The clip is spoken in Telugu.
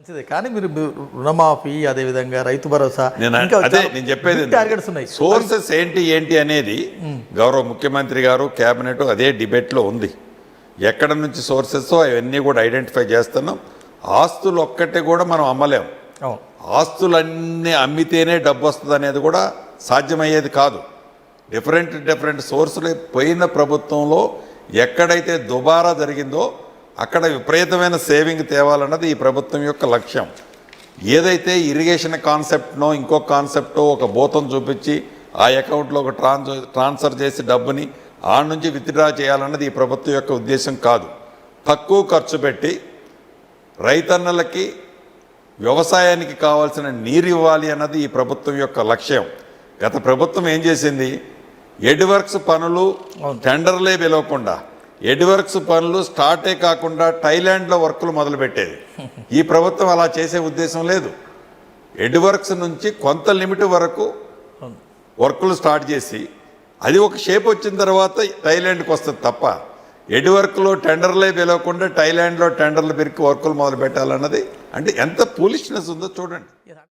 మంచిదే. కానీ మీరు రుణమాఫీ, అదేవిధంగా రైతు భరోసా, నేను చెప్పేది టార్గెట్స్ ఉన్నాయి. సోర్సెస్ ఏంటి అనేది గౌరవ ముఖ్యమంత్రి గారు క్యాబినెట్ అదే డిబేట్లో ఉంది. ఎక్కడ నుంచి సోర్సెస్ అవన్నీ కూడా ఐడెంటిఫై చేస్తున్నాం. ఆస్తులు ఒక్కటే కూడా మనం అమ్మలేం. ఆస్తులన్నీ అమ్మితేనే డబ్బు వస్తుంది అనేది కూడా సాధ్యమయ్యేది కాదు. డిఫరెంట్ సోర్సులు పోయిన ప్రభుత్వంలో ఎక్కడైతే దుబారా జరిగిందో అక్కడ విపరీతమైన సేవింగ్ తేవాలన్నది ఈ ప్రభుత్వం యొక్క లక్ష్యం. ఏదైతే ఇరిగేషన్ కాన్సెప్ట్నో ఇంకో కాన్సెప్టో ఒక భూతం చూపించి ఆ అకౌంట్లో ఒక ట్రాన్స్ఫర్ చేసి డబ్బుని ఆ నుంచి విత్డ్రా చేయాలన్నది ఈ ప్రభుత్వం యొక్క ఉద్దేశం కాదు. తక్కువ ఖర్చు పెట్టి రైతన్నలకి వ్యవసాయానికి కావాల్సిన నీరు ఇవ్వాలి అన్నది ఈ ప్రభుత్వం యొక్క లక్ష్యం. గత ప్రభుత్వం ఏం చేసింది, ఎడ్వర్క్స్ పనులు టెండర్లే పిలవకుండా ఎడ్వర్క్స్ పనులు స్టార్టే కాకుండా థాయిలాండ్లో వర్కులు మొదలుపెట్టేది. ఈ ప్రభుత్వం అలా చేసే ఉద్దేశం లేదు. ఎడ్వర్క్స్ నుంచి కొంత లిమిట్ వరకు వర్కులు స్టార్ట్ చేసి అది ఒక షేప్ వచ్చిన తర్వాత థాయిలాండ్కి వస్తుంది తప్ప ఎడ్వర్క్లో టెండర్లే పిలవకుండా థాయిలాండ్లో టెండర్లు పెరికి వర్కులు మొదలు పెట్టాలన్నది అంటే ఎంత ఫూలిష్నెస్ ఉందో చూడండి.